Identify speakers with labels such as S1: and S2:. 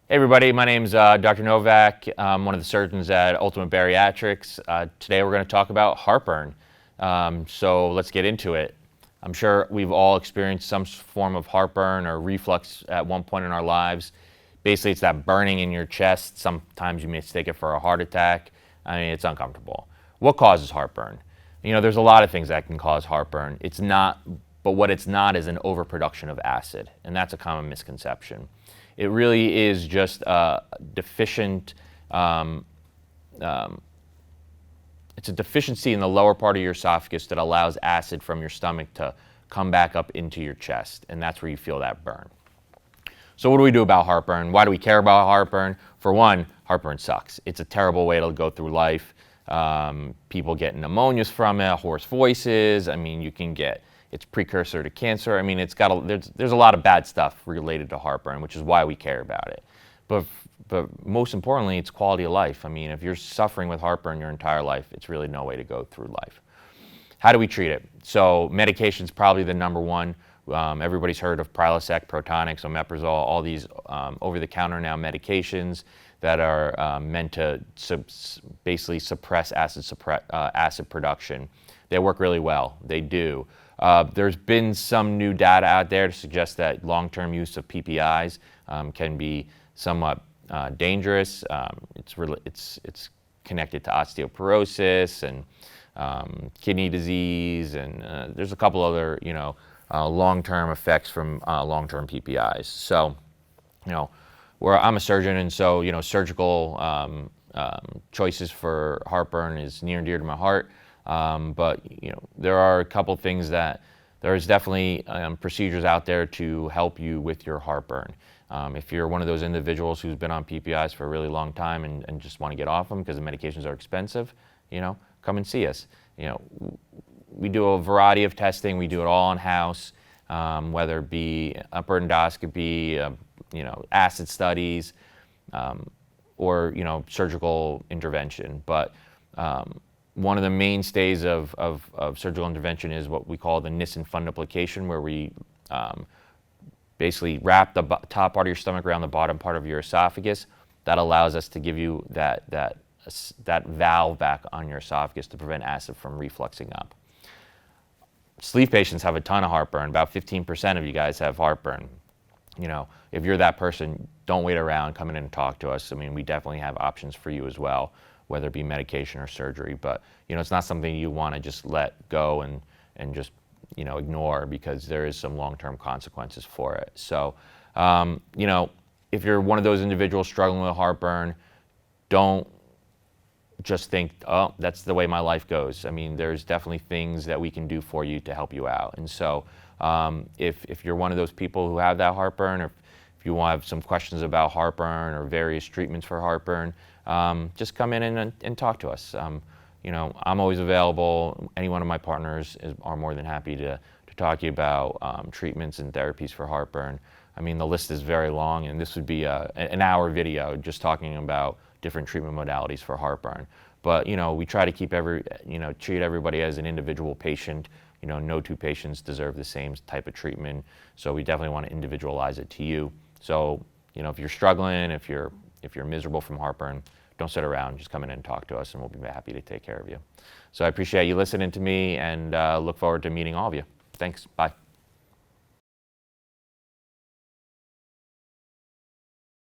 S1: Hey everybody, my name's Dr. Novack. I'm one of the surgeons at Ultimate Bariatrics. Today we're going to talk about heartburn. So let's get into it. I'm sure we've all experienced some form of heartburn or reflux at one point in our lives. Basically, it's that burning in your chest. Sometimes you mistake it for a heart attack. I mean, it's uncomfortable. What causes heartburn? There's a lot of things that can cause heartburn. But what it's not is an overproduction of acid, and that's a common misconception. It really is just deficient. It's a deficiency in the lower part of your esophagus that allows acid from your stomach to come back up into your chest, and that's where you feel that burn. So what do we do about heartburn? Why do we care about heartburn? For one, heartburn sucks. It's a terrible way to go through life. People get pneumonias from it, hoarse voices. I mean, it's precursor to cancer. I mean, there's a lot of bad stuff related to heartburn, which is why we care about it. But most importantly, it's quality of life. I mean, if you're suffering with heartburn your entire life, it's really no way to go through life. How do we treat it? So medication's probably the number one. Everybody's heard of Prilosec, Protonix, omeprazole, all these over-the-counter now medications that are meant to basically suppress acid production. They work really well. They do. There's been some new data out there to suggest that long-term use of PPIs can be somewhat dangerous. It's connected to osteoporosis and kidney disease, and there's a couple other long-term effects from long-term PPIs. So, I'm a surgeon, and so surgical choices for heartburn is near and dear to my heart. But there are a couple things there's definitely procedures out there to help you with your heartburn. If you're one of those individuals who's been on PPIs for a really long time and just want to get off them because the medications are expensive, come and see us. We do a variety of testing. We do it all in-house, whether it be upper endoscopy, acid studies, or surgical intervention. But one of the mainstays of surgical intervention is what we call the Nissen fundoplication, where we basically wrap the top part of your stomach around the bottom part of your esophagus. That allows us to give you that valve back on your esophagus to prevent acid from refluxing up. Sleeve patients have a ton of heartburn. About 15% of you guys have heartburn. If you're that person, don't wait around. Come in and talk to us. I mean, we definitely have options for you as well, whether it be medication or surgery. But it's not something you want to just let go and just ignore, because there is some long-term consequences for it. So if you're one of those individuals struggling with heartburn, don't just think, oh, that's the way my life goes. I mean, there's definitely things that we can do for you to help you out. And so if you're one of those people who have that heartburn, or if you want to have some questions about heartburn or various treatments for heartburn, just come in and talk to us. I'm always available. Any one of my partners are more than happy to talk to you about treatments and therapies for heartburn. I mean, the list is very long, and this would be an hour video just talking about different treatment modalities for heartburn. But we try to treat everybody as an individual patient. No two patients deserve the same type of treatment, so we definitely want to individualize it to you. So if you're struggling, if you're miserable from heartburn, don't sit around. Just come in and talk to us, and we'll be happy to take care of you. So I appreciate you listening to me, and look forward to meeting all of you. Thanks. Bye.